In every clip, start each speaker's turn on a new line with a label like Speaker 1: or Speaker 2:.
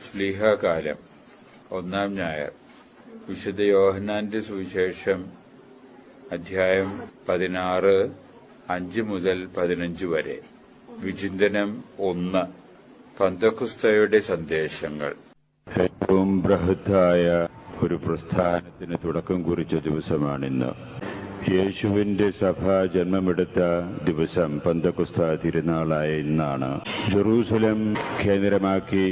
Speaker 1: ശ്ലീഹാകാലം 1-ാം ഞായർ. വിശുദ്ധ യോഹന്നാന്റെ സുവിശേഷം അധ്യായം 16 5 മുതൽ 15 വരെ. വിചിന്തനം 1. പന്തക്കുസ്തയുടെ സന്ദേശങ്ങൾ.
Speaker 2: ഏറ്റവും ബൃഹത്തായ ഒരു പ്രസ്ഥാനത്തിന് തുടക്കം കുറിച്ച ദിവസമാണിന്ന്. യേശുവിന്റെ സഭ ജന്മമെടുത്ത ദിവസം പന്തക്കുസ്ത തിരുനാളായ ഇന്നാണ്. ജെറൂസലം കേന്ദ്രമാക്കി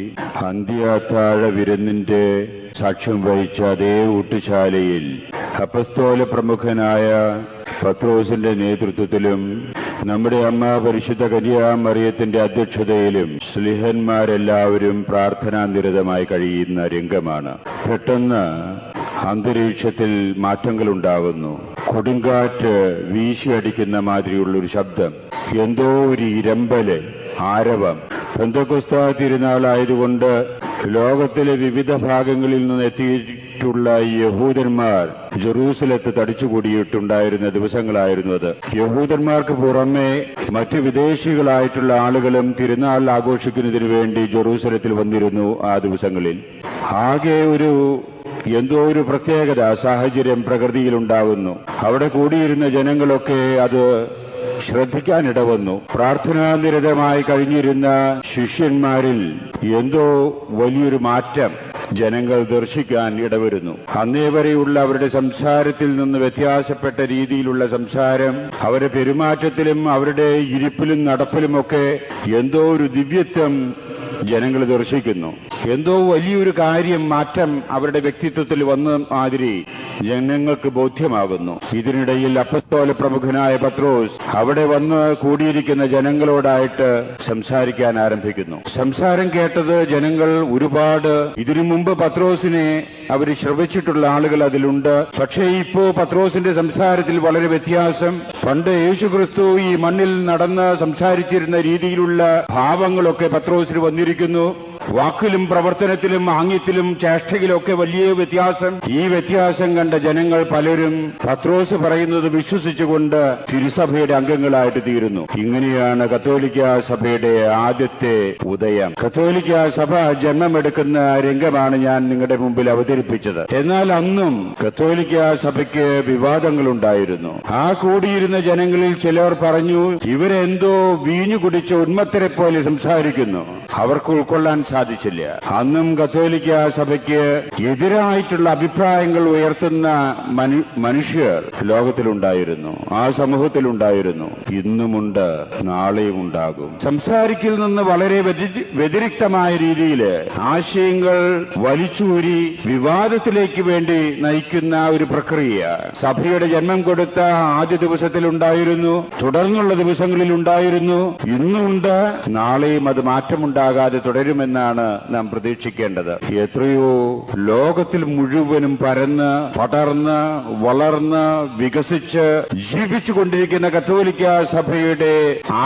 Speaker 2: അന്ത്യാത്താഴ വിരുന്നിന്റെ സാക്ഷ്യം വഹിച്ച അതേ ഊട്ടുശാലയിൽ അപ്പസ്തോല പ്രമുഖനായ പത്രോസിന്റെ നേതൃത്വത്തിലും നമ്മുടെ അമ്മ പരിശുദ്ധ കന്യാമറിയത്തിന്റെ അധ്യക്ഷതയിലും ശ്ലീഹന്മാരെല്ലാവരും പ്രാർത്ഥനാനിരതമായി കഴിയുന്ന രംഗമാണ്. പെട്ടെന്ന് അന്തരീക്ഷത്തിൽ മാറ്റങ്ങളുണ്ടാകുന്നു. കൊടുങ്കാറ്റ് വീശിയടിക്കുന്ന മാതിരിയുള്ളൊരു ശബ്ദം, എന്തോ ഒരു ഇരമ്പല്, ആരവം. പെന്തക്കോസ്ത തിരുനാളായതുകൊണ്ട് ലോകത്തിലെ വിവിധ ഭാഗങ്ങളിൽ നിന്ന് എത്തിയിട്ടുള്ള യഹൂദന്മാർ ജെറൂസലത്ത് തടിച്ചുകൂടിയിട്ടുണ്ടായിരുന്ന ദിവസങ്ങളായിരുന്നു അത്. യഹൂദന്മാർക്ക് പുറമെ മറ്റ് വിദേശികളായിട്ടുള്ള ആളുകളും തിരുനാൾ ആഘോഷിക്കുന്നതിനു വേണ്ടി ജെറൂസലത്തിൽ വന്നിരുന്നു. ആ ദിവസങ്ങളിൽ ആകെ എന്തോ ഒരു പ്രത്യേകത സാഹചര്യം പ്രകൃതിയിലുണ്ടാകുന്നു. അവിടെ കൂടിയിരുന്ന ജനങ്ങളൊക്കെ അത് ശ്രദ്ധിക്കാനിടവന്നു. പ്രാർത്ഥനാനിരതമായി കഴിഞ്ഞിരുന്ന ശിഷ്യന്മാരിൽ എന്തോ വലിയൊരു മാറ്റം ജനങ്ങൾ ദർശിക്കാൻ ഇടവരുന്നു. അന്നേ വരെയുള്ള അവരുടെ സംസാരത്തിൽ നിന്ന് വ്യത്യാസപ്പെട്ട രീതിയിലുള്ള സംസാരം, അവരുടെ പെരുമാറ്റത്തിലും അവരുടെ ഇരിപ്പിലും നടപ്പിലുമൊക്കെ എന്തോ ഒരു ദിവ്യത്വം ജനങ്ങൾ ദർശിക്കുന്നു. എന്തോ വലിയൊരു കാര്യം, മാറ്റം അവരുടെ വ്യക്തിത്വത്തിൽ വന്ന മാതിരി ജനങ്ങൾക്ക് ബോധ്യമാകുന്നു. ഇതിനിടയിൽ അപ്പസ്തോല പ്രമുഖനായ പത്രോസ് അവിടെ വന്ന് കൂടിയിരിക്കുന്ന ജനങ്ങളോടായിട്ട് സംസാരിക്കാൻ ആരംഭിക്കുന്നു. സംസാരം കേട്ടത് ജനങ്ങൾ ഒരുപാട്. ഇതിനു മുമ്പ് പത്രോസിനെ അവർ ശ്രവിച്ചിട്ടുള്ള ആളുകൾ അതിലുണ്ട്. പക്ഷേ ഇപ്പോ പത്രോസിന്റെ സംസാരത്തിൽ വളരെ വ്യത്യാസം. പണ്ട് യേശുക്രിസ്തു ഈ മണ്ണിൽ നടന്ന് സംസാരിച്ചിരുന്ന രീതിയിലുള്ള ഭാവങ്ങളൊക്കെ പത്രോസിന് വന്നിരിക്കുന്നു. വാക്കിലും പ്രവർത്തനത്തിലും ആംഗ്യത്തിലും ചേഷ്ടയിലൊക്കെ വലിയ വ്യത്യാസം. ഈ വ്യത്യാസം കണ്ട ജനങ്ങൾ പലരും പത്രോസ് പറയുന്നത് വിശ്വസിച്ചുകൊണ്ട് തിരുസഭയുടെ അംഗങ്ങളായിട്ട് തീരുന്നു. ഇങ്ങനെയാണ് കത്തോലിക്ക സഭയുടെ ആദ്യത്തെ ഉദയം. കത്തോലിക്ക സഭ ജന്മമെടുക്കുന്ന രംഗമാണ് ഞാൻ നിങ്ങളുടെ മുമ്പിൽ അവതരിപ്പിച്ചത്. എന്നാൽ അന്നും കത്തോലിക്ക സഭയ്ക്ക് വിവാദങ്ങളുണ്ടായിരുന്നു. ആ കൂടിയിരുന്ന ജനങ്ങളിൽ ചിലർ പറഞ്ഞു, ഇവരെന്തോ വീഞ്ഞു കുടിച്ച ഉന്മത്തരെ പോലെ സംസാരിക്കുന്നു. അവർക്ക് ഉൾക്കൊള്ളാൻ സാധിച്ചില്ല. അന്നും കത്തോലിക്ക സഭയ്ക്ക് എതിരായിട്ടുള്ള അഭിപ്രായങ്ങൾ ഉയർത്തുന്ന മനുഷ്യർ ലോകത്തിലുണ്ടായിരുന്നു, ആ സമൂഹത്തിലുണ്ടായിരുന്നു. ഇന്നുമുണ്ട്, നാളെയും ഉണ്ടാകും. സംസാരിക്കിൽ നിന്ന് വളരെ വ്യതിരിക്തമായ രീതിയിൽ ആശയങ്ങൾ വലിച്ചൂരി വിവാദത്തിലേക്ക് വേണ്ടി നയിക്കുന്ന ഒരു പ്രക്രിയ സഭയുടെ ജന്മം കൊടുത്ത ആദ്യ ദിവസത്തിലുണ്ടായിരുന്നു, തുടർന്നുള്ള ദിവസങ്ങളിൽ ഉണ്ടായിരുന്നു, ഇന്നുമുണ്ട്, നാളെയും അത് മാറ്റമുണ്ടാകാതെ തുടരുമെന്നാണ് നാം പ്രതീക്ഷിക്കേണ്ടത്. എത്രയോ ലോകത്തിൽ മുഴുവനും പരന്ന് പടർന്ന് വളർന്ന് വികസിച്ച് ജീവിച്ചുകൊണ്ടിരിക്കുന്ന കത്തോലിക്ക സഭയുടെ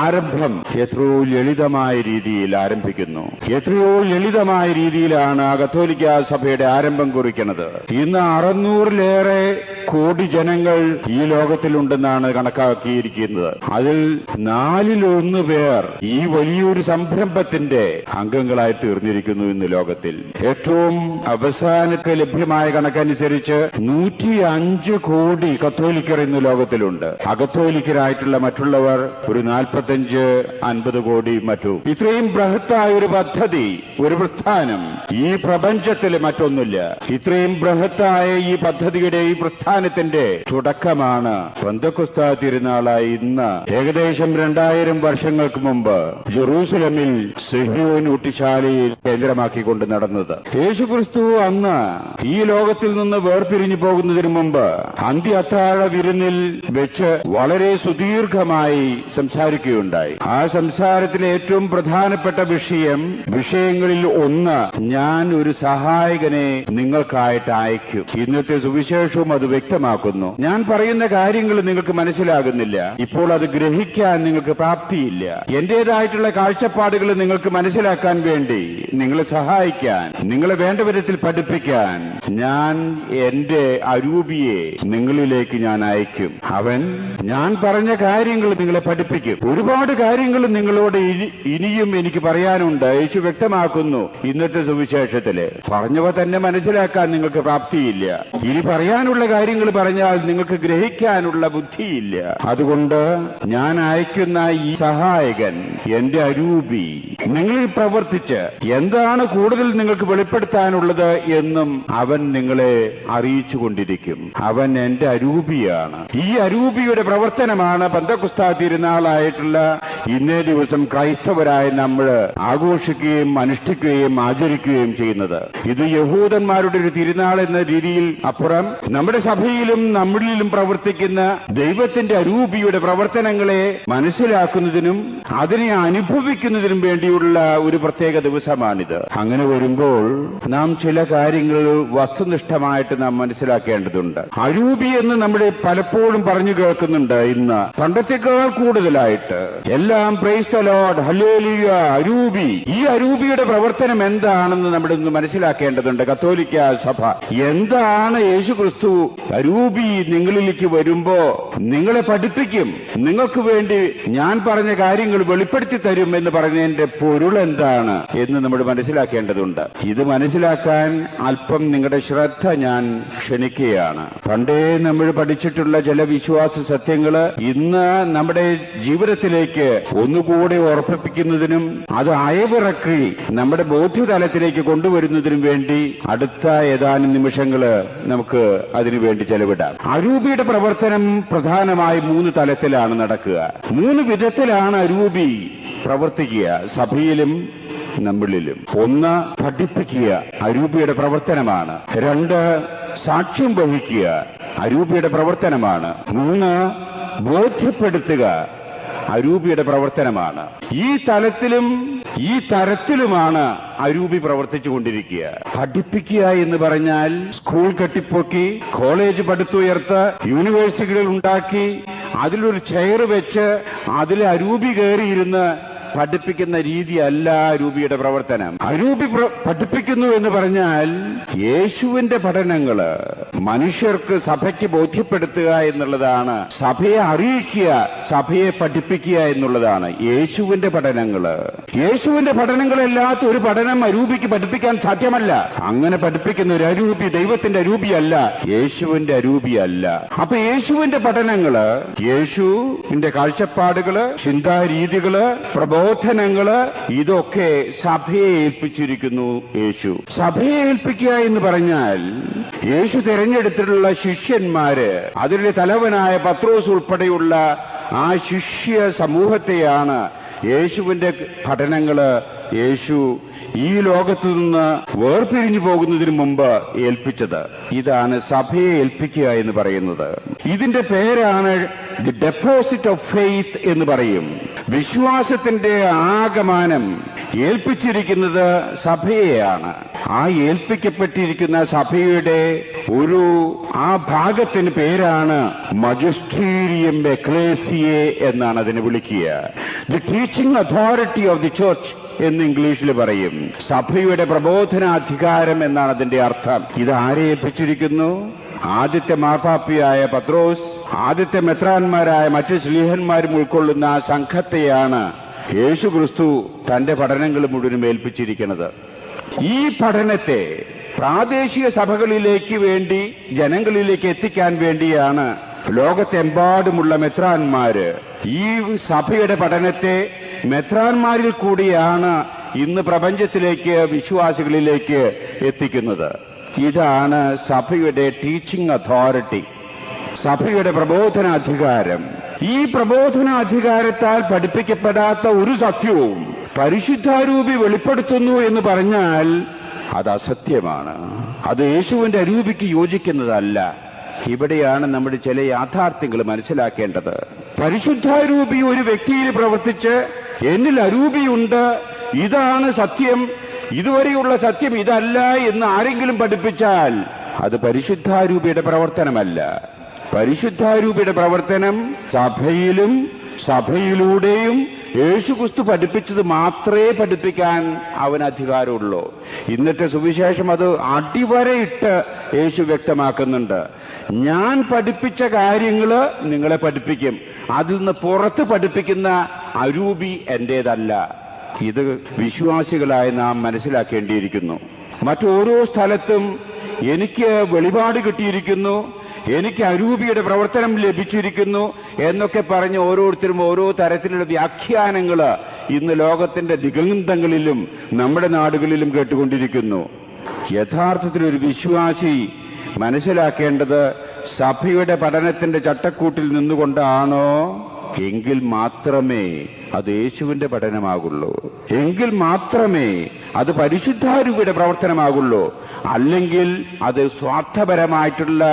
Speaker 2: ആരംഭം എത്രയോ ലളിതമായ രീതിയിൽ ആരംഭിക്കുന്നു. എത്രയോ ലളിതമായ രീതിയിലാണ് ആ കത്തോലിക്ക സഭയുടെ ആരംഭം കുറിക്കുന്നത്. ഇന്ന് 600-ലേറെ കോടി ജനങ്ങൾ ഈ ലോകത്തിലുണ്ടെന്നാണ് കണക്കാക്കിയിരിക്കുന്നത്. അതിൽ 4-1 പേർ ഈ വലിയൊരു സംരംഭത്തിന്റെ അംഗങ്ങളായി തീർന്നിരിക്കുന്നു. ഇന്ന് ലോകത്തിൽ ഏറ്റവും അവസാനത്തെ ലഭ്യമായ കണക്കനുസരിച്ച് 105 കോടി കത്തോലിക്കർ ഇന്ന് ലോകത്തിലുണ്ട്. അകത്തോലിക്കരായിട്ടുള്ള മറ്റുള്ളവർ ഒരു 45-50 കോടി മറ്റു. ഇത്രയും ബൃഹത്തായ ഒരു പദ്ധതി, ഒരു പ്രസ്ഥാനം ഈ പ്രപഞ്ചത്തിൽ മറ്റൊന്നുമില്ല. ഇത്രയും ബൃഹത്തായ ഈ പദ്ധതിയുടെ, ഈ പ്രസ്ഥാനത്തിന്റെ തുടക്കമാണ് പെന്തക്കോസ്ത തിരുനാളായി ഇന്ന് ഏകദേശം 2000 വർഷങ്ങൾക്ക് മുമ്പ് ജെറൂസലമിൽ സിഹിയോൻ ഊട്ടുശാലയിൽ കേന്ദ്രമാക്കിക്കൊണ്ട് നടന്നത്. യേശുക്രിസ്തു അന്ന് ഈ ലോകത്തിൽ നിന്ന് വേർപിരിഞ്ഞു പോകുന്നതിന് മുമ്പ് അന്ത്യാത്താഴ വിരുന്നിൽ വെച്ച് വളരെ സുദീർഘമായി സംസാരിക്കുകയുണ്ടായി. ആ സംസാരത്തിലെ ഏറ്റവും പ്രധാനപ്പെട്ട വിഷയങ്ങളിൽ ഒന്ന്, ഞാൻ ഒരു സഹായകനെ നിങ്ങൾക്കായിട്ട് അയക്കും. ഇന്നത്തെ സുവിശേഷവും അത് വ്യക്തം വ്യക്തമാക്കുന്നു. ഞാൻ പറയുന്ന കാര്യങ്ങൾ നിങ്ങൾക്ക് മനസ്സിലാകുന്നില്ല. ഇപ്പോൾ അത് ഗ്രഹിക്കാൻ നിങ്ങൾക്ക് പ്രാപ്തിയില്ല. എന്റേതായിട്ടുള്ള കാഴ്ചപ്പാടുകൾ നിങ്ങൾക്ക് മനസ്സിലാക്കാൻ വേണ്ടി നിങ്ങളെ സഹായിക്കാൻ, നിങ്ങളെ വേണ്ട വിധത്തിൽ പഠിപ്പിക്കാൻ ഞാൻ എന്റെ അരൂപിയെ നിങ്ങളിലേക്ക് ഞാൻ അയക്കും. അവൻ ഞാൻ പറഞ്ഞ കാര്യങ്ങൾ നിങ്ങളെ പഠിപ്പിക്കും. ഒരുപാട് കാര്യങ്ങൾ നിങ്ങളോട് ഇനിയും എനിക്ക് പറയാനുണ്ട്. യേശു വ്യക്തമാക്കുന്നു ഇന്നത്തെ സുവിശേഷത്തില്. പറഞ്ഞവ തന്നെ മനസ്സിലാക്കാൻ നിങ്ങൾക്ക് പ്രാപ്തിയില്ല. ഇനി പറയാനുള്ള കാര്യങ്ങൾ പറഞ്ഞാൽ നിങ്ങൾക്ക് ഗ്രഹിക്കാനുള്ള ബുദ്ധിയില്ല. അതുകൊണ്ട് ഞാൻ അയക്കുന്ന ഈ സഹായകൻ, എന്റെ അരൂപി, നിങ്ങളിൽ പ്രവർത്തിച്ച് എന്താണ് കൂടുതൽ നിങ്ങൾക്ക് വെളിപ്പെടുത്താനുള്ളത് എന്നും അവൻ നിങ്ങളെ അറിയിച്ചുകൊണ്ടിരിക്കും. അവൻ എന്റെ അരൂപിയാണ്. ഈ അരൂപിയുടെ പ്രവർത്തനമാണ് പെന്തക്കോസ്താ തിരുനാളായിട്ടുള്ള ഇന്നേ ദിവസം ക്രൈസ്തവരായ നമ്മൾ ആഘോഷിക്കുകയും അനുഷ്ഠിക്കുകയും ആചരിക്കുകയും ചെയ്യുന്നത്. ഇത് യഹൂദന്മാരുടെ ഒരു തിരുനാൾ എന്ന രീതിയിൽ അപ്പുറം നമ്മുടെ സഭയിലും നമ്മളിലും പ്രവർത്തിക്കുന്ന ദൈവത്തിന്റെ അരൂപിയുടെ പ്രവർത്തനങ്ങളെ മനസ്സിലാക്കുന്നതിനും അതിനെ അനുഭവിക്കുന്നതിനും വേണ്ടിയുള്ള ഒരു പ്രത്യേക ദിവസമാണിത്. അങ്ങനെ വരുമ്പോൾ നാം ചില കാര്യങ്ങൾ വസ്തുനിഷ്ഠമായിട്ട് നാം മനസ്സിലാക്കേണ്ടതുണ്ട്. അരൂപി എന്ന് നമ്മൾ പലപ്പോഴും പറഞ്ഞു കേൾക്കുന്നുണ്ട്. ഇന്ന് പണ്ടത്തേക്കാൾ കൂടുതലായിട്ട് എല്ലാം പ്രൈസ് ദി ലോർഡ്, ഹല്ലേലൂയ, അരൂപി. ഈ അരൂപിയുടെ പ്രവർത്തനം എന്താണെന്ന് നമ്മൾ ഇന്ന് മനസ്സിലാക്കേണ്ടതുണ്ട്. കത്തോലിക്ക സഭ എന്താണ് യേശുക്രിസ്തു അരൂപി നിങ്ങളിലേക്ക് വരുമ്പോ നിങ്ങളെ പഠിപ്പിക്കും, നിങ്ങൾക്ക് വേണ്ടി ഞാൻ പറഞ്ഞ കാര്യങ്ങൾ വെളിപ്പെടുത്തി തരും എന്ന് പറഞ്ഞതിന്റെ പൊരുൾ എന്താണ് എന്ന് നമ്മൾ മനസ്സിലാക്കേണ്ടതുണ്ട്. ഇത് മനസ്സിലാക്കാൻ അല്പം നിങ്ങളുടെ ശ്രദ്ധ ഞാൻ ക്ഷണിക്കുകയാണ്. പണ്ടേ നമ്മൾ പഠിച്ചിട്ടുള്ള ചില വിശ്വാസ സത്യങ്ങള് ഇന്ന് നമ്മുടെ ജീവിതത്തിലേക്ക് ഒന്നുകൂടെ ഉറപ്പിക്കുന്നതിനും അത് അയവിറക്കി നമ്മുടെ ബോധ്യതലത്തിലേക്ക് കൊണ്ടുവരുന്നതിനും വേണ്ടി അടുത്ത ഏതാനും നിമിഷങ്ങള് നമുക്ക് അതിനുവേണ്ടി ചെലവിടാം. അരൂപിയുടെ പ്രവർത്തനം പ്രധാനമായി 3 തലത്തിലാണ് നടക്കുക. 3 വിധത്തിലാണ് അരൂപി പ്രവർത്തിക്കുക സഭയിലും നമ്മളിലും. 1 പഠിപ്പിക്കുക, അരൂപിയുടെ പ്രവർത്തനമാണ്. 2 സാക്ഷ്യം വഹിക്കുക, അരൂപിയുടെ പ്രവർത്തനമാണ്. 3 ബോധ്യപ്പെടുത്തുക, അരൂപിയുടെ പ്രവർത്തനമാണ്. ഈ തലത്തിലും ഈ തരത്തിലുമാണ് അരൂപി പ്രവർത്തിച്ചുകൊണ്ടിരിക്കുക. പഠിപ്പിക്കുക എന്ന് പറഞ്ഞാൽ സ്കൂൾ കെട്ടിപ്പൊക്കി, കോളേജ് പടുത്തുയർത്ത്, യൂണിവേഴ്സിറ്റികൾ ഉണ്ടാക്കി, അതിലൊരു ചെയർ വെച്ച് അതിൽ അരൂപി കയറിയിരുന്ന് പഠിപ്പിക്കുന്ന രീതിയല്ല അരൂപിയുടെ പ്രവർത്തനം. അരൂപി പഠിപ്പിക്കുന്നു എന്ന് പറഞ്ഞാൽ യേശുവിന്റെ പഠനങ്ങള് മനുഷ്യർക്ക് സഭയ്ക്ക് ബോധ്യപ്പെടുത്തുക എന്നുള്ളതാണ്. സഭയെ അറിയിക്കുക, സഭയെ പഠിപ്പിക്കുക എന്നുള്ളതാണ് യേശുവിന്റെ പഠനങ്ങള്. യേശുവിന്റെ പഠനങ്ങളല്ലാത്ത ഒരു പഠനം അരൂപിക്ക് പഠിപ്പിക്കാൻ സാധ്യമല്ല. അങ്ങനെ പഠിപ്പിക്കുന്ന ഒരു അരൂപി ദൈവത്തിന്റെ അരൂപിയല്ല, യേശുവിന്റെ അരൂപിയല്ല. അപ്പൊ യേശുവിന്റെ പഠനങ്ങള്, യേശുവിന്റെ കാഴ്ചപ്പാടുകള്, ചിന്താരീതികള്, പ്രബോധനങ്ങള്, ഇതൊക്കെ സഭയെ ഏൽപ്പിച്ചിരിക്കുന്നു യേശു. സഭയെ ഏൽപ്പിക്കുക എന്ന് പറഞ്ഞാൽ യേശു തിരഞ്ഞെടുത്തിട്ടുള്ള ശിഷ്യന്മാര്, അതിന്റെ തലവനായ പത്രോസ് ഉൾപ്പെടെയുള്ള ആ ശിഷ്യ സമൂഹത്തെയാണ് യേശുവിന്റെ പഠനങ്ങള് യേശു ഈ ലോകത്തു നിന്ന് വേർപിരിഞ്ഞു പോകുന്നതിന് മുമ്പ് ഏൽപ്പിച്ചത്. ഇതാണ് സഭയെ ഏൽപ്പിക്കുക എന്ന് പറയുന്നത്. ഇതിന്റെ പേരാണ് ദി ഡെപ്പോസിറ്റ് ഓഫ് ഫെയ്ത്ത് എന്ന് പറയും. വിശ്വാസത്തിന്റെ ആകമാനം ഏൽപ്പിച്ചിരിക്കുന്നത് സഭയെയാണ്. ആ ഏൽപ്പിക്കപ്പെട്ടിരിക്കുന്ന സഭയുടെ ഒരു ആ ഭാഗത്തിന് പേരാണ് മജിസ്റ്റീരിയം എക്ലേസിയെ എന്നാണ് അതിനെ വിളിക്കുക. The teaching authority of the church എന്ന് ഇംഗ്ലീഷിൽ പറയും. സഭയുടെ പ്രബോധനാധികാരം എന്നാണ് അതിന്റെ അർത്ഥം. ഇത് ആരെ ഏൽപ്പിച്ചിരിക്കുന്നു? ആദ്യത്തെ മാർപ്പാപ്പിയായ പത്രോസ്, ആദ്യത്തെ മെത്രാന്മാരായ മറ്റ് ശ്ലീഹന്മാരും ഉൾക്കൊള്ളുന്ന ആ സംഘത്തെയാണ് യേശുക്രിസ്തു തന്റെ പഠനങ്ങൾ മുഴുവനും ഏൽപ്പിച്ചിരിക്കുന്നത്. ഈ പഠനത്തെ പ്രാദേശിക സഭകളിലേക്ക് വേണ്ടി ജനങ്ങളിലേക്ക് എത്തിക്കാൻ വേണ്ടിയാണ് ലോകത്തെമ്പാടുമുള്ള മെത്രാന്മാര് ഈ സഭയുടെ പഠനത്തെ മെത്രാന്മാരിൽ കൂടിയാണ് ഇന്ന് പ്രപഞ്ചത്തിലേക്ക് വിശ്വാസികളിലേക്ക് എത്തിക്കുന്നത്. ഇതാണ് സഭയുടെ ടീച്ചിങ് അതോറിറ്റി, സഭയുടെ പ്രബോധനാധികാരം. ഈ പ്രബോധനാധികാരത്താൽ പഠിപ്പിക്കപ്പെടാത്ത ഒരു സത്യവും പരിശുദ്ധാരൂപി വെളിപ്പെടുത്തുന്നു എന്ന് പറഞ്ഞാൽ അത് അസത്യമാണ്. അത് യേശുവിന്റെ അരൂപിക്ക് യോജിക്കുന്നതല്ല. ഇവിടെയാണ് നമ്മുടെ ചില യാഥാർത്ഥ്യങ്ങൾ മനസ്സിലാക്കേണ്ടത്. പരിശുദ്ധാരൂപി ഒരു വ്യക്തിയിൽ പ്രവർത്തിച്ച് എന്നിൽ അരൂപിയുണ്ട്, ഇതാണ് സത്യം, ഇതുവരെയുള്ള സത്യം ഇതല്ല എന്ന് ആരെങ്കിലും പഠിപ്പിച്ചാൽ അത് പരിശുദ്ധാരൂപിയുടെ പ്രവർത്തനമല്ല. പരിശുദ്ധാരൂപിയുടെ പ്രവർത്തനം സഭയിലും സഭയിലൂടെയും യേശുക്രിസ്തു പഠിപ്പിച്ചത് മാത്രമേ പഠിപ്പിക്കാൻ അവന് അധികാരമുള്ളൂ. ഇന്നത്തെ സുവിശേഷം അത് അടിവരയിട്ട് യേശു വ്യക്തമാക്കുന്നുണ്ട്. ഞാൻ പഠിപ്പിച്ച കാര്യങ്ങള് നിങ്ങളെ പഠിപ്പിക്കും, അതിൽ നിന്ന് പുറത്ത് പഠിപ്പിക്കുന്ന അരൂപി എന്റേതല്ല. ഇത് വിശ്വാസികളായി നാം മനസ്സിലാക്കേണ്ടിയിരിക്കുന്നു. മറ്റോരോ സ്ഥലത്തും എനിക്ക് വെളിപാട് കിട്ടിയിരിക്കുന്നു, എനിക്ക് അരൂപിയുടെ പ്രവർത്തനം ലഭിച്ചിരിക്കുന്നു എന്നൊക്കെ പറഞ്ഞ് ഓരോരുത്തരും ഓരോ തരത്തിലുള്ള വ്യാഖ്യാനങ്ങൾ ഇന്ന് ലോകത്തിന്റെ ദിഗന്ധങ്ങളിലും നമ്മുടെ നാടുകളിലും കേട്ടുകൊണ്ടിരിക്കുന്നു. യഥാർത്ഥത്തിൽ ഒരു വിശ്വാസി മനസ്സിലാക്കേണ്ടത് സഭയുടെ പഠനത്തിന്റെ ചട്ടക്കൂട്ടിൽ നിന്നുകൊണ്ടാണോ എങ്കിൽ മാത്രമേ അത് യേശുവിന്റെ പഠനമാകുള്ളൂ, എങ്കിൽ മാത്രമേ അത് പരിശുദ്ധാരൂപിയുടെ പ്രവർത്തനമാകുള്ളൂ. അല്ലെങ്കിൽ അത് സ്വാർത്ഥപരമായിട്ടുള്ള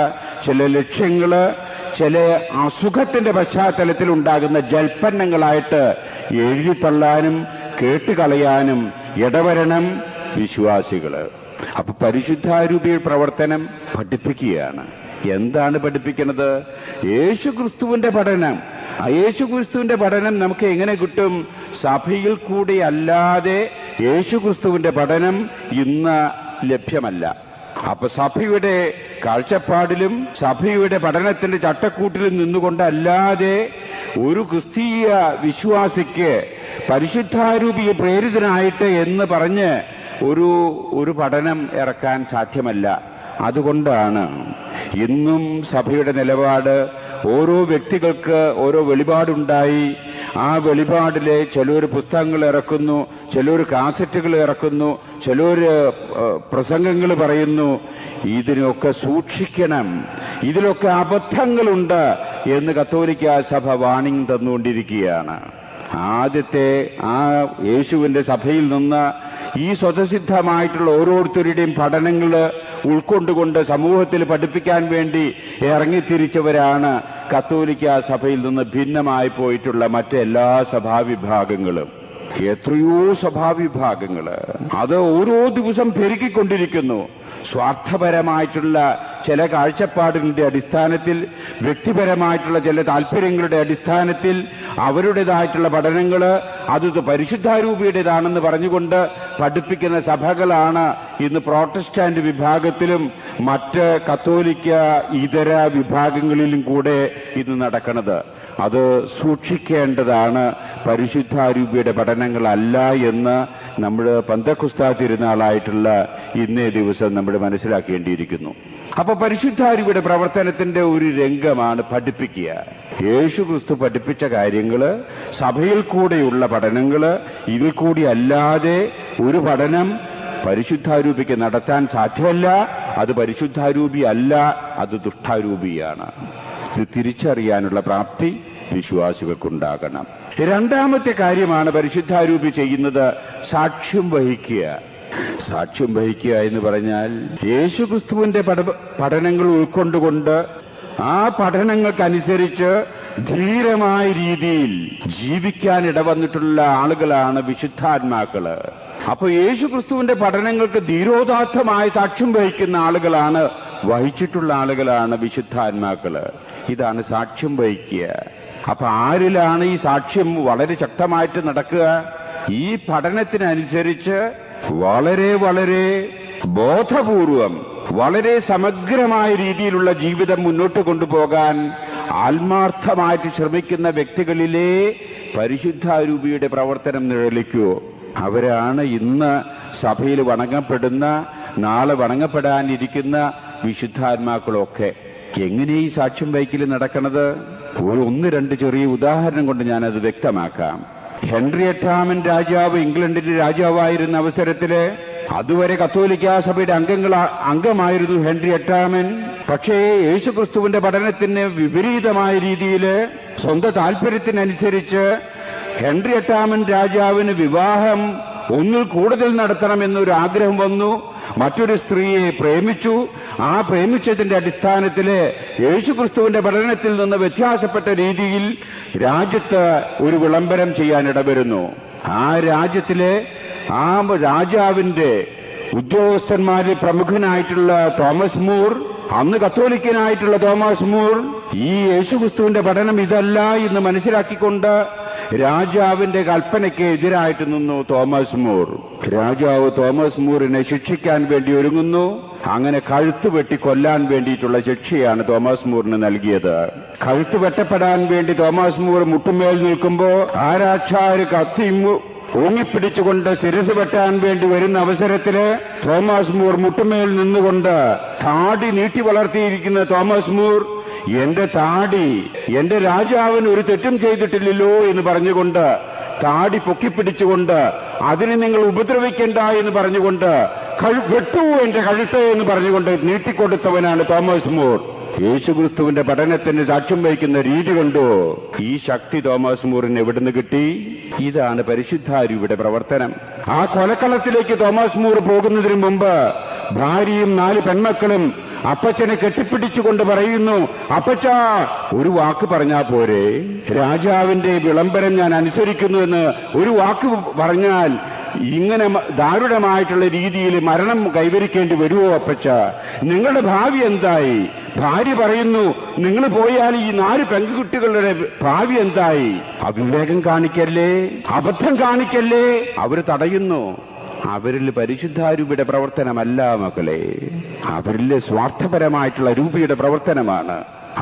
Speaker 2: ചില ലക്ഷ്യങ്ങള്, ചില അസുഖത്തിന്റെ പശ്ചാത്തലത്തിൽ ഉണ്ടാകുന്ന ജൽപ്പന്നങ്ങളായിട്ട് എഴുതിത്തള്ളാനും കേട്ടുകളയാനും ഇടവരണം വിശ്വാസികള്. അപ്പൊ പരിശുദ്ധാരൂപിയുടെ പ്രവർത്തനം പഠിപ്പിക്കുകയാണ്. എന്താണ് പഠിപ്പിക്കുന്നത്? യേശുക്രിസ്തുവിന്റെ പഠനം. ആ യേശുക്രിസ്തുവിന്റെ പഠനം നമുക്ക് എങ്ങനെ കിട്ടും? സഭയിൽ കൂടെ അല്ലാതെ യേശുക്രിസ്തുവിന്റെ പഠനം ഇന്ന് ലഭ്യമല്ല. അപ്പൊ സഭയുടെ കാഴ്ചപ്പാടിലും സഭയുടെ പഠനത്തിന്റെ ചട്ടക്കൂട്ടിലും നിന്നുകൊണ്ടല്ലാതെ ഒരു ക്രിസ്തീയ വിശ്വാസിക്ക് പരിശുദ്ധാരൂപി പ്രേരിതനായിട്ട് എന്ന് പറഞ്ഞ് ഒരു പഠനം ഇറക്കാൻ സാധ്യമല്ല. അതുകൊണ്ടാണ് ഇന്നും സഭയുടെ നിലപാട് ഓരോ വ്യക്തികൾക്ക് ഓരോ വെളിപാടുണ്ടായി. ആ വെളിപാടിലെ ചിലർ പുസ്തകങ്ങൾ ഇറക്കുന്നു, ചിലർ കാസറ്റുകൾ ഇറക്കുന്നു, ചിലർ പ്രസംഗങ്ങൾ പറയുന്നു. ഇതിനൊക്കെ സൂക്ഷിക്കണം, ഇതിലൊക്കെ അബദ്ധങ്ങളുണ്ട് എന്ന് കത്തോലിക്ക സഭ വാണിംഗ് തന്നുകൊണ്ടിരിക്കുകയാണ്. ആദ്യത്തെ ആ യേശുവിന്റെ സഭയിൽ നിന്ന് ഈ സ്വതസിദ്ധമായിട്ടുള്ള ഓരോരുത്തരുടെയും പഠനങ്ങൾ ഉൾക്കൊണ്ടുകൊണ്ട് സമൂഹത്തിൽ പഠിപ്പിക്കാൻ വേണ്ടി ഇറങ്ങിത്തിരിച്ചവരാണ് കത്തോലിക്ക സഭയിൽ നിന്ന് ഭിന്നമായി പോയിട്ടുള്ള മറ്റെല്ലാ സഭാവിഭാഗങ്ങളും. എത്രയോ സഭാവിഭാഗങ്ങള് അത് ഓരോ ദിവസം പെരുകിക്കൊണ്ടിരിക്കുന്നു. സ്വാർത്ഥപരമായിട്ടുള്ള ചില കാഴ്ചപ്പാടിന്റെ അടിസ്ഥാനത്തിൽ, വ്യക്തിപരമായിട്ടുള്ള ചില താല്പര്യങ്ങളുടെ അടിസ്ഥാനത്തിൽ അവരുടേതായിട്ടുള്ള പഠനങ്ങള് അത് പരിശുദ്ധാരൂപിയുടേതാണെന്ന് പറഞ്ഞുകൊണ്ട് പഠിപ്പിക്കുന്ന സഭകളാണ് ഇന്ന് പ്രോട്ടസ്റ്റന്റ് വിഭാഗത്തിലും മറ്റ് കത്തോലിക്ക ഇതര വിഭാഗങ്ങളിലും കൂടെ ഇന്ന് നടക്കുന്നത്. അത് സൂക്ഷിക്കേണ്ടതാണ്. പരിശുദ്ധാരൂപിയുടെ പഠനങ്ങളല്ല എന്ന് നമ്മൾ പന്തക്കുസ്താ തിരുനാളായിട്ടുള്ള ഇന്നേ ദിവസം നമ്മൾ മനസ്സിലാക്കേണ്ടിയിരിക്കുന്നു. അപ്പൊ പരിശുദ്ധാരൂപിയുടെ പ്രവർത്തനത്തിന്റെ ഒരു രംഗമാണ് പഠിപ്പിക്കുക. യേശുക്രിസ്തു പഠിപ്പിച്ച കാര്യങ്ങള്, സഭയിൽ കൂടെയുള്ള പഠനങ്ങള്, ഇതിൽ കൂടി അല്ലാതെ ഒരു പഠനം പരിശുദ്ധാരൂപിക്ക് നടത്താൻ സാധ്യമല്ല. അത് പരിശുദ്ധാരൂപി അല്ല, അത് ദുഷ്ടാരൂപിയാണ്. ഇത് തിരിച്ചറിയാനുള്ള പ്രാപ്തി വിശ്വാസികൾക്കുണ്ടാകണം. രണ്ടാമത്തെ കാര്യമാണ് പരിശുദ്ധാരൂപി ചെയ്യുന്നത്, സാക്ഷ്യം വഹിക്കുക. സാക്ഷ്യം വഹിക്കുക എന്ന് പറഞ്ഞാൽ യേശുക്രിസ്തുവിന്റെ പഠനങ്ങൾ ഉൾക്കൊണ്ടുകൊണ്ട് ആ പഠനങ്ങൾക്കനുസരിച്ച് ധീരമായ രീതിയിൽ ജീവിക്കാൻ ഇടവന്നിട്ടുള്ള ആളുകളാണ് വിശുദ്ധാത്മാക്കള്. അപ്പൊ യേശുക്രിസ്തുവിന്റെ പഠനങ്ങൾക്ക് ധീരോദാത്തമായി സാക്ഷ്യം വഹിക്കുന്ന ആളുകളാണ്, വഹിച്ചിട്ടുള്ള ആളുകളാണ് വിശുദ്ധാത്മാക്കള്. ഇതാണ് സാക്ഷ്യം വഹിക്കുക. അപ്പൊ ആരിലാണ് ഈ സാക്ഷ്യം വളരെ ശക്തമായിട്ട് നടക്കുക? ഈ പഠനത്തിനനുസരിച്ച് വളരെ വളരെ ബോധപൂർവം, വളരെ സമഗ്രമായ രീതിയിലുള്ള ജീവിതം മുന്നോട്ട് കൊണ്ടുപോകാൻ ആത്മാർത്ഥമായിട്ട് ശ്രമിക്കുന്ന വ്യക്തികളിലെ പരിശുദ്ധാരൂപിയുടെ പ്രവർത്തനം നിഴലിക്കൂ. അവരാണ് ഇന്ന് സഭയിൽ വണങ്ങപ്പെടുന്ന, നാളെ വണങ്ങപ്പെടാനിരിക്കുന്ന വിശുദ്ധാത്മാക്കളൊക്കെ. എങ്ങനെ ഈ സാക്ഷ്യം വഹിക്കൽ നടക്കണത്? ഒന്ന് രണ്ട് ചെറിയ ഉദാഹരണം കൊണ്ട് ഞാനത് വ്യക്തമാക്കാം. ഹെൻറി എട്ടാമൻ രാജാവ് ഇംഗ്ലണ്ടിന്റെ രാജാവായിരുന്ന അവസരത്തില് അതുവരെ കത്തോലിക്കാ സഭയുടെ അംഗമായിരുന്നു ഹെൻറി എട്ടാമൻ. പക്ഷേ യേശുക്രിസ്തുവിന്റെ പഠനത്തിന് വിപരീതമായ രീതിയിൽ സ്വന്തം താല്പര്യത്തിനനുസരിച്ച് ഹെൻറി എട്ടാമൻ രാജാവിന് വിവാഹം ഒന്നിൽ കൂടുതൽ നടത്തണമെന്നൊരു ആഗ്രഹം വന്നു. മറ്റൊരു സ്ത്രീയെ പ്രേമിച്ചു. ആ പ്രേമിച്ചതിന്റെ അടിസ്ഥാനത്തില് യേശുക്രിസ്തുവിന്റെ പഠനത്തിൽ നിന്ന് വ്യത്യാസപ്പെട്ട രീതിയിൽ രാജ്യത്ത് ഒരു വിളംബരം ചെയ്യാൻ ഇടവരുന്നു. ആ രാജ്യത്തിലെ ആ രാജാവിന്റെ ഉദ്യോഗസ്ഥന്മാരിൽ പ്രമുഖനായിട്ടുള്ള തോമസ് മൂർ, അന്ന് കത്തോലിക്കനായിട്ടുള്ള തോമസ് മൂർ ഈ യേശുക്രിസ്തുവിന്റെ പഠനം ഇതല്ല എന്ന് മനസ്സിലാക്കിക്കൊണ്ട് രാജാവിന്റെ കൽപ്പനയ്ക്ക് എതിരായിട്ട് നിന്നു തോമസ് മൂർ. രാജാവ് തോമസ് മൂറിനെ ശിക്ഷിക്കാൻ വേണ്ടി ഒരുങ്ങുന്നു. അങ്ങനെ കഴുത്ത് വെട്ടി കൊല്ലാൻ വേണ്ടിയിട്ടുള്ള ശിക്ഷയാണ് തോമസ് മൂറിന് നൽകിയത്. കഴുത്ത് വെട്ടപ്പെടാൻ വേണ്ടി തോമസ് മൂർ മുട്ടുമേൽ നിൽക്കുമ്പോ ആരാച്ചാര് കത്തി ഊങ്ങിപ്പിടിച്ചുകൊണ്ട് ശിരസ് വെട്ടാൻ വേണ്ടി വരുന്ന അവസരത്തില് തോമസ് മൂർ മുട്ടുമേൽ നിന്നുകൊണ്ട് താടി നീട്ടി വളർത്തിയിരിക്കുന്ന തോമസ് മൂർ, എന്റെ താടി, എന്റെ രാജാവിന് ഒരു തെറ്റും ചെയ്തിട്ടില്ലല്ലോ എന്ന് പറഞ്ഞുകൊണ്ട് താടി പൊക്കിപ്പിടിച്ചുകൊണ്ട് അതിനെ നിങ്ങൾ ഉപദ്രവിക്കണ്ട എന്ന് പറഞ്ഞുകൊണ്ട് വെട്ടൂ എന്റെ കഴുത്ത് എന്ന് പറഞ്ഞുകൊണ്ട് നീട്ടിക്കൊടുത്തവനാണ് തോമസ് മൂർ. യേശുക്രിസ്തുവിന്റെ പഠനത്തിന് സാക്ഷ്യം വഹിക്കുന്ന രീതി കൊണ്ടോ ഈ ശക്തി തോമസ് മൂറിന് എവിടുന്ന് കിട്ടി? ഇതാണ് പരിശുദ്ധാരൂപിയുടെ പ്രവർത്തനം. ആ കൊലക്കളത്തിലേക്ക് തോമസ് മൂർ പോകുന്നതിന് മുമ്പ് ഭാര്യയും 4 പെൺമക്കളും അപ്പച്ചനെ കെട്ടിപ്പിടിച്ചുകൊണ്ട് പറയുന്നു, അപ്പച്ച ഒരു വാക്ക് പറഞ്ഞാ പോരെ, രാജാവിന്റെ വിളംബരം ഞാൻ അനുസരിക്കുന്നുവെന്ന് ഒരു വാക്ക് പറഞ്ഞാൽ ഇങ്ങനെ ദാരുണമായിട്ടുള്ള രീതിയിൽ മരണം കൈവരിക്കേണ്ടി വരുമോ അപ്പച്ച? നിങ്ങളുടെ ഭാവി എന്തായി? ഭാര്യ പറയുന്നു, നിങ്ങൾ പോയാൽ ഈ 4 പെൺകുട്ടികളുടെ ഭാവി എന്തായി? അവിവേകം കാണിക്കല്ലേ, അബദ്ധം കാണിക്കല്ലേ? അവർ തടയുന്നു. അവരിൽ പരിശുദ്ധാരൂപിയുടെ പ്രവർത്തനമല്ല മക്കളെ, അവരിൽ സ്വാർത്ഥപരമായിട്ടുള്ള രൂപിയുടെ പ്രവർത്തനമാണ്.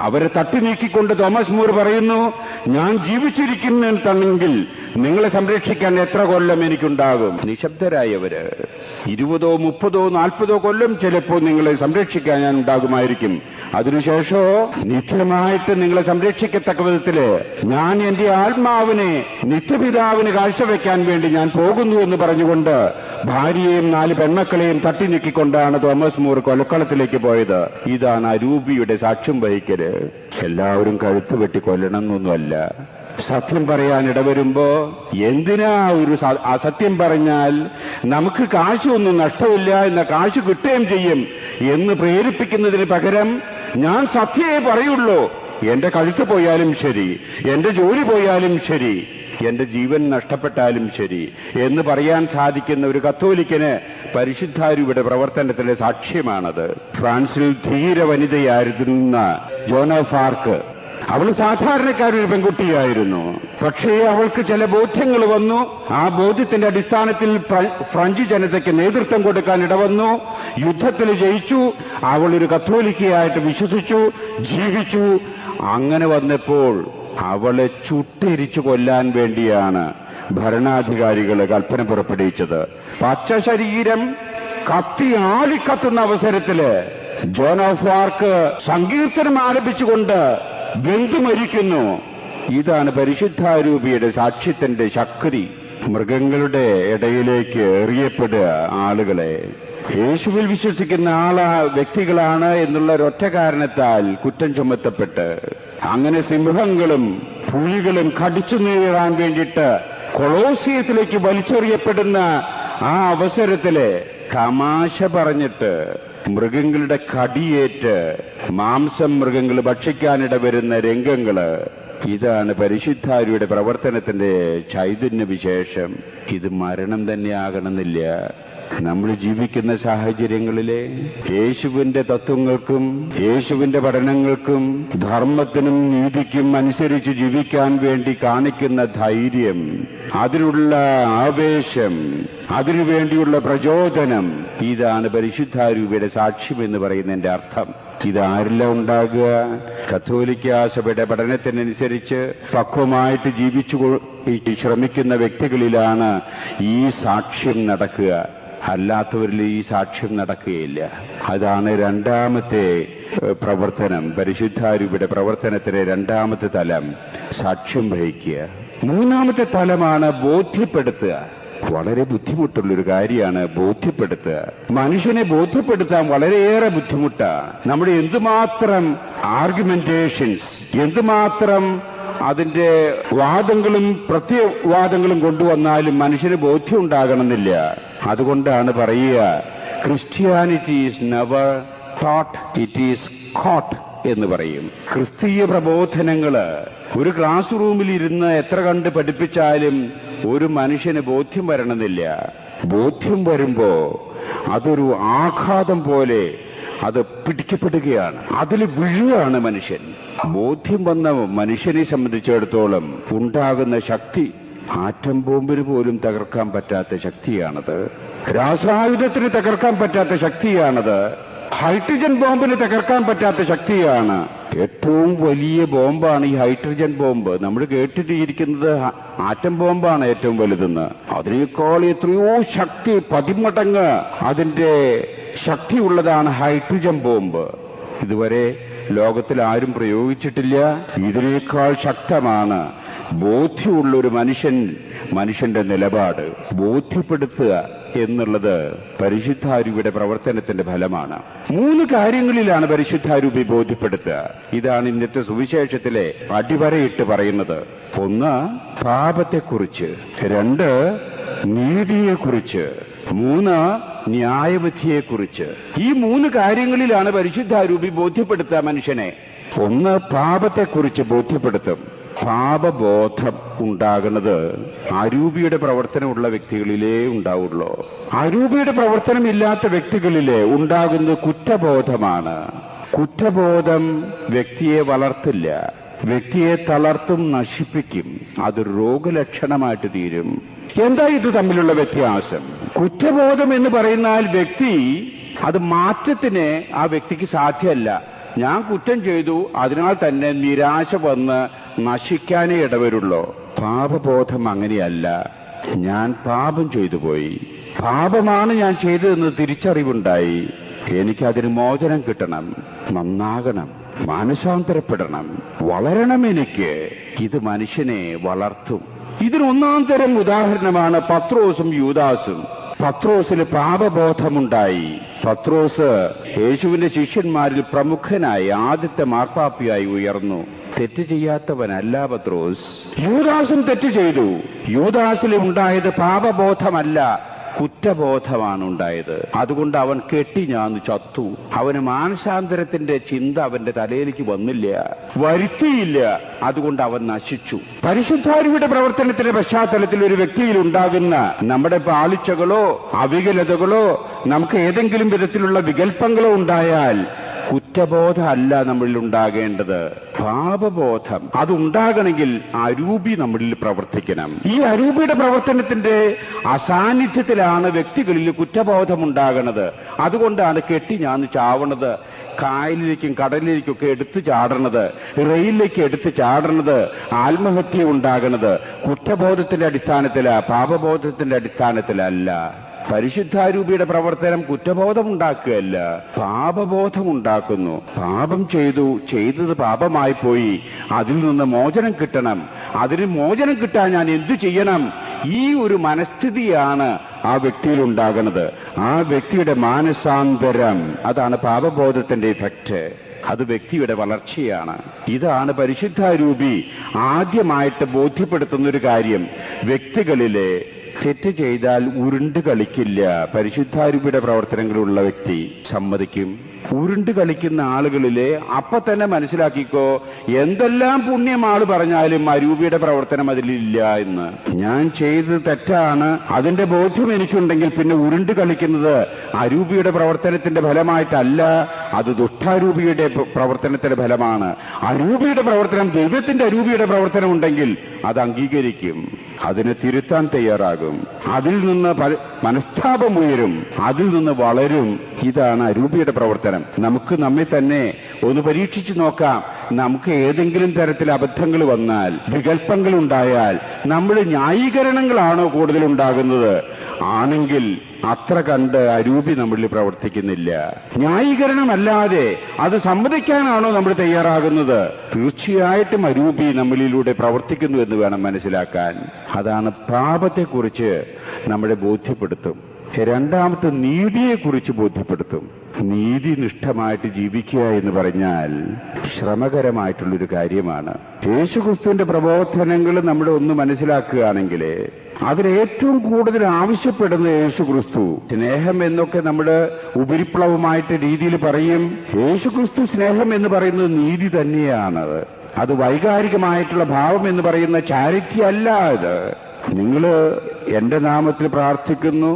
Speaker 2: അവരെ തട്ടി നീക്കിക്കൊണ്ട് തോമസ് മൂർ പറയുന്നു, ഞാൻ ജീവിച്ചിരിക്കുന്നെങ്കിൽ നിങ്ങളെ സംരക്ഷിക്കാൻ എത്ര കൊല്ലം എനിക്കുണ്ടാകും? നിശബ്ദരായവര് 20, 30, 40 കൊല്ലം ചിലപ്പോൾ നിങ്ങളെ സംരക്ഷിക്കാൻ ഞാൻ ഉണ്ടാകുമായിരിക്കും. അതിനുശേഷമോ നിത്യമായിട്ട് നിങ്ങളെ സംരക്ഷിക്കത്തക്ക വിധത്തില് ഞാൻ എന്റെ ആത്മാവിനെ നിത്യപിതാവിന് കാഴ്ചവെക്കാൻ വേണ്ടി ഞാൻ പോകുന്നു എന്ന് പറഞ്ഞുകൊണ്ട് ഭാര്യയെയും 4 പെൺമക്കളെയും തട്ടി നീക്കിക്കൊണ്ടാണ് തോമസ് മൂർ കൊലക്കളത്തിലേക്ക് പോയത്. ഇതാണ് അരൂപിയുടെ സാക്ഷ്യം വഹിക്കല്. എല്ലാവരും കഴുത്ത് വെട്ടി കൊല്ലണം എന്നൊന്നുമല്ല. സത്യം പറയാൻ ഇടവരുമ്പോ എന്തിനാ ഒരു അസത്യം പറഞ്ഞാൽ നമുക്ക് കാശൊന്നും നഷ്ടമില്ല, എന്ന കാശ് കിട്ടുകയും ചെയ്യും എന്ന് പ്രേരിപ്പിക്കുന്നതിന് പകരം ഞാൻ സത്യമേ പറയുള്ളൂ, എന്റെ കഴുത്ത് പോയാലും ശരി, എന്റെ ജോലി പോയാലും ശരി, എന്റെ ജീവൻ നഷ്ടപ്പെട്ടാലും ശരി എന്ന് പറയാൻ സാധിക്കുന്ന ഒരു കത്തോലിക്കന് പരിശുദ്ധാരൂപിയുടെ പ്രവർത്തനത്തിലെ സാക്ഷ്യമാണത്. ഫ്രാൻസിൽ ധീര വനിതയായിരുന്ന ജോൺ ഓഫ് ആർക്ക്, അവൾ സാധാരണക്കാരൊരു പെൺകുട്ടിയായിരുന്നു. പക്ഷേ അവൾക്ക് ചില ബോധ്യങ്ങൾ വന്നു. ആ ബോധ്യത്തിന്റെ അടിസ്ഥാനത്തിൽ ഫ്രഞ്ച് ജനതയ്ക്ക് നേതൃത്വം കൊടുക്കാൻ ഇടവന്നു. യുദ്ധത്തിൽ ജയിച്ചു. അവൾ ഒരു കത്തോലിക്കയായിട്ട് വിശ്വസിച്ചു, ജീവിച്ചു. അങ്ങനെ വന്നപ്പോൾ അവളെ ചുട്ടെരിച്ചു കൊല്ലാൻ വേണ്ടിയാണ് ഭരണാധികാരികൾ കൽപ്പന പുറപ്പെടുവിച്ചത്. പച്ച ശരീരം കത്തി ആളിക്കത്തുന്ന അവസരത്തില് ജോൺ ഓഫ് ആർക്ക് സങ്കീർത്തനം ആലപിച്ചുകൊണ്ട് വെന്തു മരിക്കുന്നു. ഇതാണ് പരിശുദ്ധാരൂപിയുടെ സാക്ഷ്യത്തിന്റെ ശക്തി. മൃഗങ്ങളുടെ ഇടയിലേക്ക് എറിയപ്പെടുക ആളുകളെ യേശുവിൽ വിശ്വസിക്കുന്ന വ്യക്തികളാണ് എന്നുള്ള ഒരൊറ്റ കാരണത്താൽ കുറ്റം ചുമത്തപ്പെട്ട് അങ്ങനെ സിംഹങ്ങളും പുലികളും കടിച്ചു നീറാൻ വേണ്ടിയിട്ട് കൊളോസിയത്തിലേക്ക് വലിച്ചെറിയപ്പെടുന്ന ആ അവസരത്തില് തമാശ പറഞ്ഞിട്ട് മൃഗങ്ങളുടെ കടിയേറ്റ് മാംസം മൃഗങ്ങൾ ഭക്ഷിക്കാനിട വരുന്ന രംഗങ്ങള്, ഇതാണ് പരിശുദ്ധാരൂപിയുടെ പ്രവർത്തനത്തിന്റെ ചൈതന്യ വിശേഷം. ഇത് മരണം തന്നെ ആകണമെന്നില്ല. നമ്മൾ ജീവിക്കുന്ന സാഹചര്യങ്ങളിലെ യേശുവിന്റെ തത്വങ്ങൾക്കും യേശുവിന്റെ പഠനങ്ങൾക്കും ധർമ്മത്തിനും നീതിക്കും അനുസരിച്ച് ജീവിക്കാൻ വേണ്ടി കാണിക്കുന്ന ധൈര്യം, അതിനുള്ള ആവേശം, അതിനുവേണ്ടിയുള്ള പ്രചോദനം, ഇതാണ് പരിശുദ്ധാരൂപിയുടെ സാക്ഷ്യം എന്ന് പറയുന്നതിന്റെ അർത്ഥം. ഇതാരെല്ലാം ഉണ്ടാകുക? കത്തോലിക്കാ സഭയുടെ പഠനത്തിനനുസരിച്ച് പക്വമായിട്ട് ജീവിച്ചു ശ്രമിക്കുന്ന വ്യക്തികളിലാണ് ഈ സാക്ഷ്യം നടക്കുക. അല്ലാത്തവരിൽ ഈ സാക്ഷ്യം നടക്കുകയില്ല. അതാണ് രണ്ടാമത്തെ പ്രവർത്തനം, പരിശുദ്ധാരൂപിയുടെ പ്രവർത്തനത്തിലെ രണ്ടാമത്തെ തലം, സാക്ഷ്യം വഹിക്കുക. മൂന്നാമത്തെ തലമാണ് ബോധ്യപ്പെടുത്തുക. വളരെ ബുദ്ധിമുട്ടുള്ളൊരു കാര്യമാണ് ബോധ്യപ്പെടുത്തുക. മനുഷ്യനെ ബോധ്യപ്പെടുത്താൻ വളരെയേറെ ബുദ്ധിമുട്ടാണ്. നമ്മുടെ എന്തുമാത്രം ആർഗ്യുമെന്റേഷൻസ്, എന്തുമാത്രം അതിന്റെ വാദങ്ങളും പ്രത്യവാദങ്ങളും കൊണ്ടുവന്നാലും മനുഷ്യന് ബോധ്യം ഉണ്ടാകണമെന്നില്ല. അതുകൊണ്ടാണ് പറയുക, Christianity is never thought, it is caught എന്ന് പറയും. ക്രിസ്തീയ പ്രബോധനങ്ങള് ഒരു ക്ലാസ് റൂമിൽ ഇരുന്ന് എത്ര കണ്ട് പഠിപ്പിച്ചാലും ഒരു മനുഷ്യന് ബോധ്യം വരണമെന്നില്ല. ബോധ്യം വരുമ്പോ അതൊരു ആഘാതം പോലെ അത് പിടിക്കപ്പെടുകയാണ്. അതിൽ വീഴുകയാണ് മനുഷ്യൻ. ബോധ്യം വന്ന മനുഷ്യനെ സംബന്ധിച്ചിടത്തോളം ഉണ്ടാകുന്ന ശക്തി ആറ്റം ബോംബിന് പോലും തകർക്കാൻ പറ്റാത്ത ശക്തിയാണത്. രാസായുധത്തിന് തകർക്കാൻ പറ്റാത്ത ശക്തിയാണത്. ഹൈഡ്രജൻ ബോംബിന് തകർക്കാൻ പറ്റാത്ത ശക്തിയാണ്. ഏറ്റവും വലിയ ബോംബാണ് ഈ ഹൈഡ്രജൻ ബോംബ്. നമ്മൾ കേട്ടിട്ടിരിക്കുന്നത് ആറ്റം ബോംബാണ് ഏറ്റവും വലുതെന്ന്. അതിനേക്കാൾ എത്രയോ ശക്തി, 10 മടങ്ങ് അതിന്റെ ശക്തിയുള്ളതാണ് ഹൈഡ്രജൻ ബോംബ്. ഇതുവരെ ലോകത്തിൽ ആരും പ്രയോഗിച്ചിട്ടില്ല. ഇതിനേക്കാൾ ശക്തമാണ് ബോധ്യമുള്ള ഒരു മനുഷ്യന്റെ നിലപാട്. ബോധ്യപ്പെടുത്തുക എന്നുള്ളത് പരിശുദ്ധാരൂപിയുടെ പ്രവർത്തനത്തിന്റെ ഫലമാണ്. 3 കാര്യങ്ങളിലാണ് പരിശുദ്ധാരൂപി ബോധ്യപ്പെടുത്തുക. ഇതാണ് ഇന്നത്തെ സുവിശേഷത്തിലെ അടിവരയിട്ട് പറയുന്നത്. 1 പാപത്തെക്കുറിച്ച്, 2 നീതിയെക്കുറിച്ച്, 3 ന്യായവിധിയെക്കുറിച്ച്. ഈ 3 കാര്യങ്ങളിലാണ് പരിശുദ്ധാരൂപി ബോധ്യപ്പെടുത്തുക മനുഷ്യനെ. 1 പാപത്തെക്കുറിച്ച് ബോധ്യപ്പെടുത്തും. പാപബോധം ഉണ്ടാകുന്നത് അരൂപിയുടെ പ്രവർത്തനമുള്ള വ്യക്തികളിലേ ഉണ്ടാവുള്ളൂ. അരൂപിയുടെ പ്രവർത്തനമില്ലാത്ത വ്യക്തികളിലെ ഉണ്ടാകുന്നത് കുറ്റബോധമാണ്. കുറ്റബോധം വ്യക്തിയെ വളർത്തില്ല, വ്യക്തിയെ തളർത്തും, നശിപ്പിക്കും. അതൊരു രോഗലക്ഷണമായിട്ട് തീരും. എന്താ ഇത് തമ്മിലുള്ള വ്യത്യാസം? കുറ്റബോധം എന്ന് പറയുന്നാൽ വ്യക്തി അത് മാറ്റത്തിന് ആ വ്യക്തിക്ക് സാധ്യമല്ല. ഞാൻ കുറ്റം ചെയ്തു, അതിനാൽ തന്നെ നിരാശ വന്ന് നശിക്കാനേ ഇടവരുള്ളൂ. പാപബോധം അങ്ങനെയല്ല. ഞാൻ പാപം ചെയ്തു പോയി, പാപമാണ് ഞാൻ ചെയ്തതെന്ന് തിരിച്ചറിവുണ്ടായി, എനിക്കതിന് മോചനം കിട്ടണം, നന്നാകണം, മാനസാന്തരപ്പെടണം, വളരണം എനിക്ക്. ഇത് മനുഷ്യനെ വളർത്തും. ഇതിന് 1-ാം തരം ഉദാഹരണമാണ് പത്രോസും യൂദാസും. പത്രോസിന് പാപബോധമുണ്ടായി. പത്രോസ് യേശുവിന്റെ ശിഷ്യന്മാരിൽ പ്രമുഖനായി ആദ്യത്തെ മാർപ്പാപ്പിയായി ഉയർന്നു. തെറ്റ് ചെയ്യാത്തവനല്ല പത്രോസ്. യൂദാസും തെറ്റ് ചെയ്തു. യൂദാസിൽ ഉണ്ടായത് പാപബോധമല്ല, കുറ്റബോധമാണ് ഉണ്ടായത്. അതുകൊണ്ട് അവൻ കെട്ടിഞ്ഞാന്ന് ചത്തു. അവന് മാനസാന്തരത്തിന്റെ ചിന്ത അവന്റെ തലയിലേക്ക് വന്നില്ല, വരുത്തിയില്ല. അതുകൊണ്ട് അവൻ നശിച്ചു. പരിശുദ്ധാരൂപിയുടെ പ്രവർത്തനത്തിന്റെ പശ്ചാത്തലത്തിൽ ഒരു വ്യക്തിയിൽ ഉണ്ടാകുന്ന നമ്മുടെ പാളിച്ചകളോ അവികലതകളോ നമുക്ക് ഏതെങ്കിലും വിധത്തിലുള്ള വികല്പങ്ങളോ ഉണ്ടായാൽ കുറ്റബോധമല്ല നമ്മളിൽ ഉണ്ടാകേണ്ടത്, പാപബോധം. അതുണ്ടാകണമെങ്കിൽ അരൂപി നമ്മളിൽ പ്രവർത്തിക്കണം. ഈ അരൂപിയുടെ പ്രവർത്തനത്തിന്റെ അസാന്നിധ്യത്തിലാണ് വ്യക്തികളിൽ കുറ്റബോധം ഉണ്ടാകണത്. അതുകൊണ്ടാണ് കെട്ടിഞ്ഞാന്ന് ചാവണത്, കായലിലേക്കും കടലിലേക്കൊക്കെ എടുത്തു ചാടണത്, റെയിലിലേക്ക് എടുത്തു ചാടണത്, ആത്മഹത്യ ഉണ്ടാകണത് കുറ്റബോധത്തിന്റെ അടിസ്ഥാനത്തിലാ, പാപബോധത്തിന്റെ അടിസ്ഥാനത്തിലല്ല. പരിശുദ്ധാരൂപിയുടെ പ്രവർത്തനം കുറ്റബോധമുണ്ടാക്കുകയല്ല, പാപബോധമുണ്ടാക്കുന്നു. പാപം ചെയ്തത് പാപമായി പോയി, അതിൽ നിന്ന് മോചനം കിട്ടണം. അതിന് മോചനം കിട്ടാൻ ഞാൻ എന്തു ചെയ്യണം? ഈ ഒരു മനസ്ഥിതിയാണ് ആ വ്യക്തിയിൽ ഉണ്ടാകുന്നത്. ആ വ്യക്തിയുടെ മാനസാന്തരം, അതാണ് പാപബോധത്തിന്റെ ഇഫക്റ്റ്. അത് വ്യക്തിയുടെ വളർച്ചയാണ്. ഇതാണ് പരിശുദ്ധാരൂപി ആദ്യമായിട്ട് ബോധ്യപ്പെടുത്തുന്നൊരു കാര്യം. വ്യക്തികളിലെ തെറ്റ് ചെയ്താൽ ഉരുണ്ട് കളിക്കില്ല. പരിശുദ്ധാരൂപിയുടെ പ്രവർത്തനങ്ങളുള്ള വ്യക്തി സമ്മതിക്കും. ഉരുണ്ട് കളിക്കുന്ന ആളുകളിലെ അപ്പൊ തന്നെ മനസ്സിലാക്കിക്കോ, എന്തെല്ലാം പുണ്യം ആള് പറഞ്ഞാലും അരൂപിയുടെ പ്രവർത്തനം അതിലില്ല എന്ന്. ഞാൻ ചെയ്തത് തെറ്റാണ്, അതിന്റെ ബോധ്യം എനിക്കുണ്ടെങ്കിൽ പിന്നെ ഉരുണ്ട് കളിക്കുന്നത് അരൂപിയുടെ പ്രവർത്തനത്തിന്റെ ഫലമായിട്ടല്ല, അത് ദുഷ്ടാരൂപിയുടെ പ്രവർത്തനത്തിന്റെ ഫലമാണ്. അരൂപിയുടെ പ്രവർത്തനം, ദൈവത്തിന്റെ അരൂപിയുടെ പ്രവർത്തനം ഉണ്ടെങ്കിൽ അത് അംഗീകരിക്കും, അതിനെ തിരുത്താൻ തയ്യാറാകും, അതിൽ നിന്ന് മനസ്താപം ഉയരും, അതിൽ നിന്ന് വളരും. ഇതാണ് അരൂപിയുടെ പ്രവർത്തനം. നമുക്ക് നമ്മെ തന്നെ ഒന്ന് പരീക്ഷിച്ചു നോക്കാം. നമുക്ക് ഏതെങ്കിലും തരത്തിൽ അബദ്ധങ്ങൾ വന്നാൽ, വികല്പങ്ങൾ ഉണ്ടായാൽ നമ്മൾ ന്യായീകരണങ്ങളാണോ കൂടുതൽ ഉണ്ടാകുന്നത്? ആണെങ്കിൽ അത്ര കണ്ട് അരൂപി നമ്മളിൽ പ്രവർത്തിക്കുന്നില്ല. ന്യായീകരണമല്ലാതെ അത് സമ്മതിക്കാനാണോ നമ്മൾ തയ്യാറാകുന്നത്? തീർച്ചയായിട്ടും അരൂപി നമ്മളിലൂടെ പ്രവർത്തിക്കുന്നു എന്ന് വേണം മനസ്സിലാക്കാൻ. അതാണ് പാപത്തെക്കുറിച്ച് നമ്മളെ ബോധ്യപ്പെടുത്തും. രണ്ടാമത്തെ നീതിയെക്കുറിച്ച് ബോധ്യപ്പെടുത്തും. നീതിനിഷ്ഠമായിട്ട് ജീവിക്കുക എന്ന് പറഞ്ഞാൽ ശ്രമകരമായിട്ടുള്ളൊരു കാര്യമാണ്. യേശുക്രിസ്തുവിന്റെ പ്രബോധനങ്ങൾ നമ്മൾ ഒന്ന് മനസ്സിലാക്കുകയാണെങ്കിൽ അതിലേറ്റവും കൂടുതൽ ആവശ്യപ്പെടുന്ന യേശുക്രിസ്തു സ്നേഹം എന്നൊക്കെ നമ്മൾ ഉപരിപ്ലവമായിട്ട് രീതിയിൽ പറയും. യേശുക്രിസ്തു സ്നേഹം എന്ന് പറയുന്നത് നീതി തന്നെയാണ്. അത് വൈകാരികമായിട്ടുള്ള ഭാവം എന്ന് പറയുന്ന ചാരിറ്റി അല്ല. അത് നിങ്ങൾ എന്റെ നാമത്തിൽ പ്രാർത്ഥിക്കുന്നു,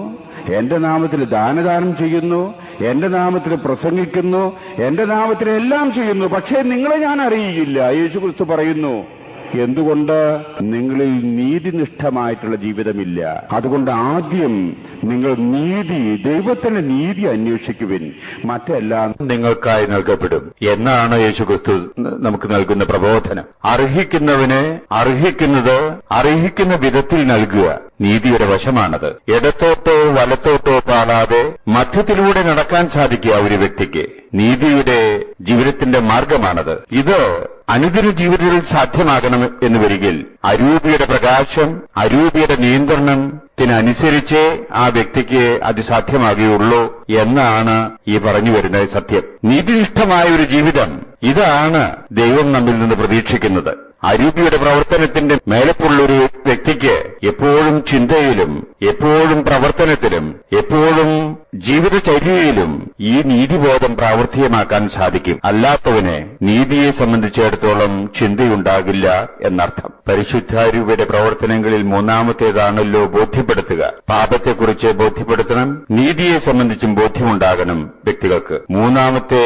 Speaker 2: എന്റെ നാമത്തിൽ ദാനദാനം ചെയ്യുന്നു, എന്റെ നാമത്തിൽ പ്രസംഗിക്കുന്നു, എന്റെ നാമത്തിൽ എല്ലാം ചെയ്യുന്നു, പക്ഷേ നിങ്ങളെ ഞാൻ അറിയില്ല. യേശുക്രിസ്തു പറയുന്നു, എന്തുകൊണ്ട്? നിങ്ങളിൽ നീതിനിഷ്ഠമായിട്ടുള്ള ജീവിതമില്ല. അതുകൊണ്ട് ആദ്യം നിങ്ങൾ ദൈവത്തിന്റെ നീതി അന്വേഷിക്കുവിൻ, മറ്റെല്ലാം
Speaker 3: നിങ്ങൾക്കായി നൽകപ്പെടും എന്നാണ് യേശുക്രിസ്തു നമുക്ക് നൽകുന്ന പ്രബോധനം. അർഹിക്കുന്നവന് അർഹിക്കുന്നത് അർഹിക്കുന്ന വിധത്തിൽ നൽകുക നീതിയുടെ വശമാണത്. ഇടത്തോട്ടോ വലത്തോട്ടോ പാടാതെ മധ്യത്തിലൂടെ നടക്കാൻ സാധിക്കുക ഒരു വ്യക്തിക്ക്. നീതിയുടെ ജീവിതത്തിന്റെ മാർഗമാണത്. ഇത് അനുദിന ജീവിതത്തിൽ സാധ്യമാകണം എന്ന് വരികിൽ അരൂപിയുടെ പ്രകാശം, അരൂപിയുടെ നിയന്ത്രണത്തിനനുസരിച്ചേ ആ വ്യക്തിക്ക് അത് സാധ്യമാകുകയുള്ളൂ എന്നാണ് ഈ പറഞ്ഞു വരുന്ന സത്യം. നീതിനിഷ്ഠമായ ഒരു ജീവിതം, ഇതാണ് ദൈവം നമ്മിൽ നിന്ന് പ്രതീക്ഷിക്കുന്നത്. അരൂപിയുടെ പ്രവർത്തനത്തിന്റെ മേലപ്പുള്ളൊരു വ്യക്തിക്ക് എപ്പോഴും ചിന്തയിലും എപ്പോഴും പ്രവർത്തനത്തിലും എപ്പോഴും ജീവിതചര്യയിലും ഈ നീതിബോധം പ്രാവർത്തികമാക്കാൻ സാധിക്കും. അല്ലാത്തവന് നീതിയെ സംബന്ധിച്ചിടത്തോളം ചിന്തയുണ്ടാകില്ല എന്നർത്ഥം. പരിശുദ്ധാരൂപിയുടെ പ്രവർത്തനങ്ങളിൽ മൂന്നാമത്തേതാണല്ലോ ബോധ്യപ്പെടുത്തുക. പാപത്തെക്കുറിച്ച് ബോധ്യപ്പെടുത്തണം, നീതിയെ സംബന്ധിച്ചും ബോധ്യമുണ്ടാകണം വ്യക്തികൾക്ക്. മൂന്നാമത്തെ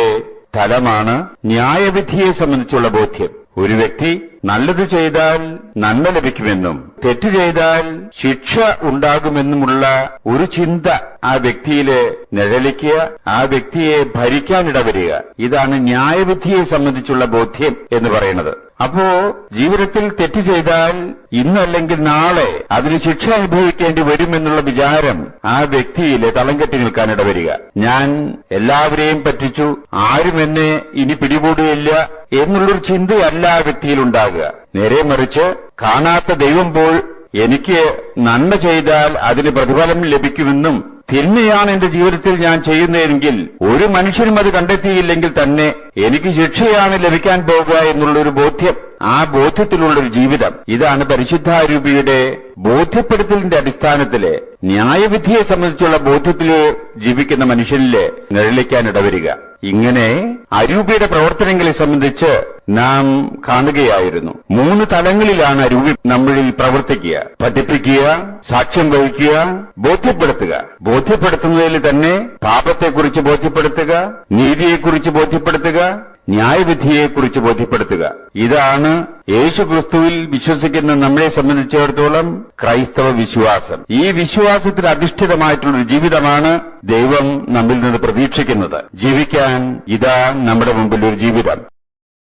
Speaker 3: തലമാണ് ന്യായവിധിയെ സംബന്ധിച്ചുള്ള ബോധ്യം. ഒരു വ്യക്തി നല്ലത് ചെയ്താൽ നന്മ ലഭിക്കുമെന്നും തെറ്റ് ചെയ്താൽ ശിക്ഷ ഉണ്ടാകുമെന്നുമുള്ള ഒരു ചിന്ത ആ വ്യക്തിയില് നിഴലിക്കുക, ആ വ്യക്തിയെ ഭരിക്കാനിടവരിക. ഇതാണ് ന്യായവിധിയെ സംബന്ധിച്ചുള്ള ബോധ്യം എന്ന് പറയുന്നത്. അപ്പോ ജീവിതത്തിൽ തെറ്റ് ചെയ്താൽ ഇന്നല്ലെങ്കിൽ നാളെ അതിന് ശിക്ഷ അനുഭവിക്കേണ്ടി വരുമെന്നുള്ള വിചാരം ആ വ്യക്തിയിലെ തളം കെട്ടി നിൽക്കാനിടവരിക. ഞാൻ എല്ലാവരെയും പറ്റിച്ചു, ആരും എന്നെ ഇനി പിടികൂടുകയില്ല എന്നുള്ളൊരു ചിന്തയല്ല ആ വ്യക്തിയിലുണ്ടാകുക. നേരെ മറിച്ച് കാണാത്ത ദൈവം പോൽ എനിക്ക് നന്മ ചെയ്താൽ അതിന് പ്രതിഫലം ലഭിക്കുമെന്നും തിന്മയാണ് എന്റെ ജീവിതത്തിൽ ഞാൻ ചെയ്യുന്നതെങ്കിൽ ഒരു മനുഷ്യനും അത് കണ്ടെത്തിയില്ലെങ്കിൽ തന്നെ എനിക്ക് ശിക്ഷയാണ് ലഭിക്കാൻ പോകുക എന്നുള്ളൊരു ബോധ്യം, ആ ബോധ്യത്തിലുള്ളൊരു ജീവിതം, ഇതാണ് പരിശുദ്ധാരൂപിയുടെ ബോധ്യപ്പെടുത്തലിന്റെ അടിസ്ഥാനത്തില് ന്യായവിധിയെ സംബന്ധിച്ചുള്ള ബോധ്യത്തില് ജീവിക്കുന്ന മനുഷ്യനില് നിഴലിക്കാൻ ഇടവരിക. ഇങ്ങനെ അരൂപിയുടെ പ്രവർത്തനങ്ങളെ സംബന്ധിച്ച് നാം കാണുകയായിരുന്നു. 3 തലങ്ങളിലാണ് അരൂപി നമ്മളിൽ പ്രവർത്തിക്കുക: പഠിപ്പിക്കുക, സാക്ഷ്യം വഹിക്കുക, ബോധ്യപ്പെടുത്തുക. ബോധ്യപ്പെടുത്തുന്നതിൽ തന്നെ പാപത്തെക്കുറിച്ച് ബോധ്യപ്പെടുത്തുക, നീതിയെക്കുറിച്ച് ബോധ്യപ്പെടുത്തുക, ന്യായവിധിയെക്കുറിച്ച് ബോധ്യപ്പെടുത്തുക. ഇതാണ് യേശുക്രിസ്തുവിൽ വിശ്വസിക്കുന്ന നമ്മളെ സംബന്ധിച്ചിടത്തോളം ക്രൈസ്തവ വിശ്വാസം. ഈ വിശ്വാസത്തിൽ അധിഷ്ഠിതമായിട്ടുള്ളൊരു ജീവിതമാണ് ദൈവം നമ്മിൽ നിന്ന് പ്രതീക്ഷിക്കുന്നത്. ജീവിക്കാൻ ഇതാ നമ്മുടെ മുമ്പിൽ ഒരു ജീവിതം.